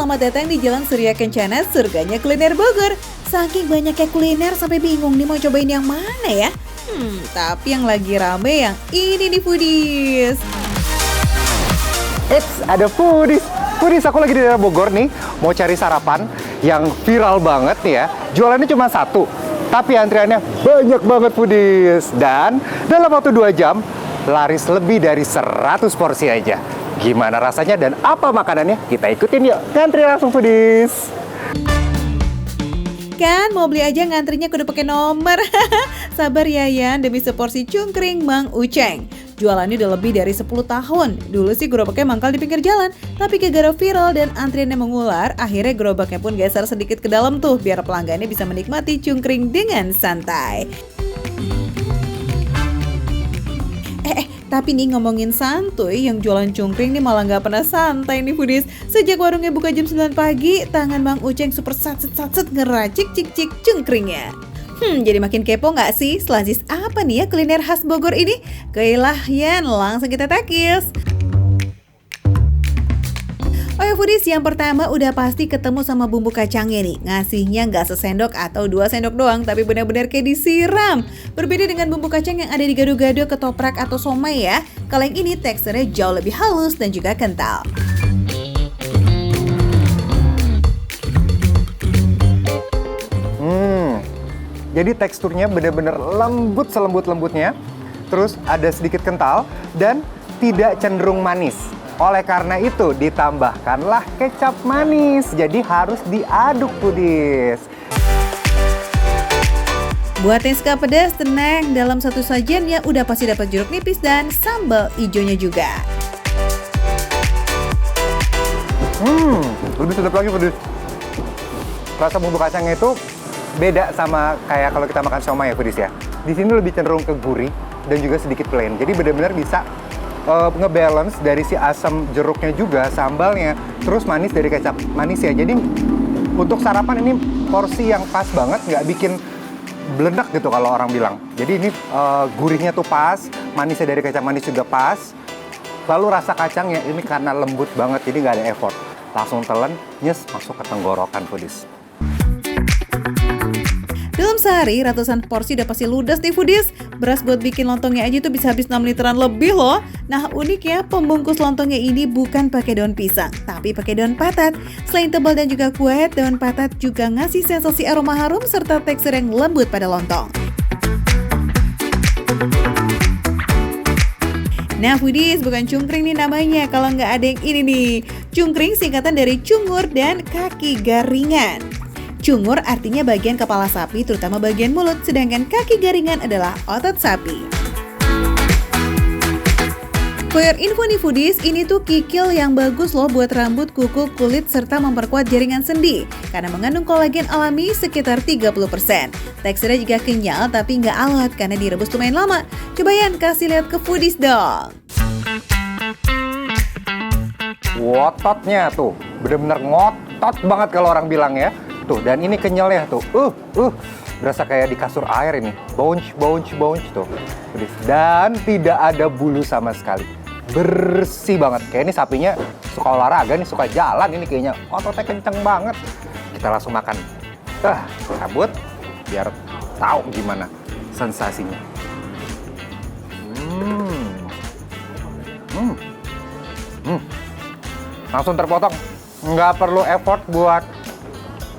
selamat datang di Jalan Surya Kencana, surganya kuliner Bogor. Saking banyaknya kuliner sampai bingung nih mau cobain yang mana ya? Tapi yang lagi rame yang ini nih foodies. Eits, ada foodies. Foodies, aku lagi di daerah Bogor nih, mau cari sarapan yang viral banget nih ya. Jualannya cuma satu, tapi antriannya banyak banget foodies. Dan dalam waktu 2 jam, laris lebih dari 100 porsi aja. Gimana rasanya dan apa makanannya? Kita ikutin yuk, ngantri langsung foodies. Kan mau beli aja ngantrinya kudu pakai nomor. Sabar ya Yan, demi seporsi cungkring Mang Uceng. Jualannya udah lebih dari 10 tahun. Dulu sih gerobaknya mangkal di pinggir jalan, tapi gara-gara viral dan antriannya mengular, akhirnya gerobaknya pun geser sedikit ke dalam tuh biar pelanggannya bisa menikmati cungkring dengan santai. Tapi nih ngomongin santuy, yang jualan cungkring nih malah nggak pernah santai nih foodies. Sejak warungnya buka jam 9 pagi, tangan Mang Uceng super satset ngeracik cik cungkringnya. Jadi makin kepo nggak sih? Selazis apa nih ya kuliner khas Bogor ini? Keilah Yan, langsung kita takis. Oh ya foodies, yang pertama udah pasti ketemu sama bumbu kacangnya nih. Ngasihnya nggak sesendok atau 2 sendok doang, tapi benar-benar kayak disiram. Berbeda dengan bumbu kacang yang ada di gado-gado, ketoprak atau somai ya. Kalau yang ini teksturnya jauh lebih halus dan juga kental. Jadi teksturnya benar-benar lembut selembut-lembutnya. Terus ada sedikit kental dan tidak cenderung manis. Oleh karena itu ditambahkanlah kecap manis. Jadi harus diaduk foodies. Buat yang suka pedas, tenang, dalam satu sajian ya udah pasti dapat jeruk nipis dan sambal hijaunya juga. Lebih sedap lagi foodies. Rasa bumbu kacangnya itu beda sama kayak kalau kita makan siomay ya foodies ya. Di sini lebih cenderung ke gurih dan juga sedikit plain. Jadi benar-benar bisa ngebalance dari si asam jeruknya juga, sambalnya, terus manis dari kecap manis ya. Jadi untuk sarapan ini porsi yang pas banget, nggak bikin beledak gitu kalau orang bilang. Jadi ini gurihnya tuh pas, manisnya dari kecap manis juga pas. Lalu rasa kacangnya ini karena lembut banget, jadi nggak ada effort. Langsung telan, nyes, masuk ke tenggorokan foodies. Dalam sehari, ratusan porsi udah pasti ludes nih foodies. Beras buat bikin lontongnya aja tuh bisa habis 6 literan lebih loh. Nah uniknya, pembungkus lontongnya ini bukan pakai daun pisang, tapi pakai daun patat. Selain tebal dan juga kuat, daun patat juga ngasih sensasi aroma harum serta tekstur yang lembut pada lontong. Nah foodies, bukan cungkring nih namanya kalau nggak ada yang ini nih. Cungkring singkatan dari cungur dan kaki garingan. Cungur artinya bagian kepala sapi, terutama bagian mulut, sedangkan kaki garingan adalah otot sapi. For your info nih foodies, ini tuh kikil yang bagus loh buat rambut, kuku, kulit, serta memperkuat jaringan sendi. Karena mengandung kolagen alami sekitar 30%. Teksturnya juga kenyal tapi nggak alot karena direbus lumayan lama. Coba Yan, kasih lihat ke foodies dong. Wototnya tuh, bener-bener ngotot banget kalau orang bilang ya. Tuh, dan ini kenyalnya tuh, berasa kayak di kasur air ini, bounce tuh. Dan tidak ada bulu sama sekali, bersih banget. Kayak ini sapinya suka olahraga nih, suka jalan ini kayaknya, ototnya kenceng banget. Kita langsung makan, cabut, biar tahu gimana sensasinya. Langsung terpotong, nggak perlu effort buat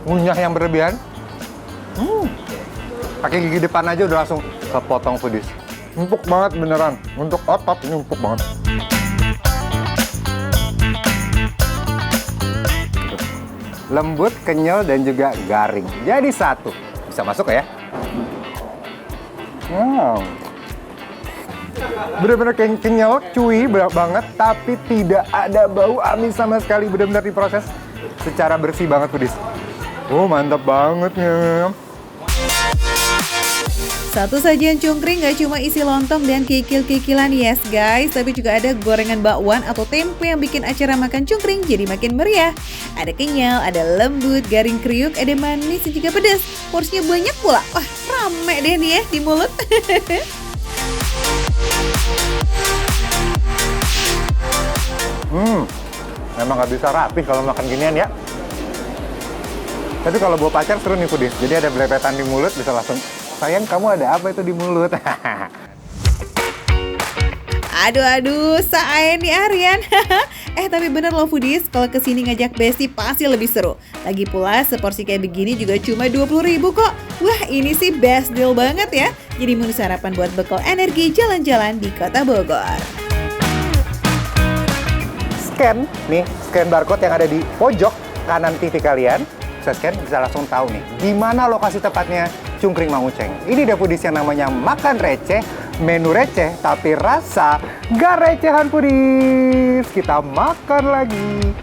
ngunyah yang berlebihan. Pakai gigi depan aja udah langsung kepotong foodies. Empuk banget beneran. Untuk otot ini empuk banget. Lembut, kenyal, dan juga garing. Jadi satu. Bisa masuk ya? Bener-bener kenyal, chewy banget, tapi tidak ada bau amis sama sekali. Bener-bener diproses secara bersih banget foodies. Mantap banget ya. Satu sajian cungkring gak cuma isi lontong dan kikil-kikilan yes guys, tapi juga ada gorengan bakwan atau tempe yang bikin acara makan cungkring jadi makin meriah. Ada kenyal, ada lembut, garing kriuk, ada manis dan juga pedas. Porsinya banyak pula. Wah, rame deh nih ya di mulut. Memang gak bisa rapi kalau makan ginian ya. Tapi kalau bawa pacar seru nih foodies. Jadi ada belepetan di mulut, bisa langsung, sayang kamu ada apa itu di mulut? Aduh, saen nih Aryan. Tapi bener loh foodies, kalau kesini ngajak Besti pasti lebih seru. Lagi pula seporsi kayak begini juga cuma 20.000 kok. Wah, ini sih best deal banget ya. Jadi menu sarapan buat bekal energi jalan-jalan di Kota Bogor. Scan barcode yang ada di pojok kanan TV kalian. Bisa scan, bisa langsung tahu nih di mana lokasi tepatnya Cungkring Mang Uceng. Ini dia foodies yang namanya makan receh, menu receh tapi rasa gak recehan foodies. Kita makan lagi.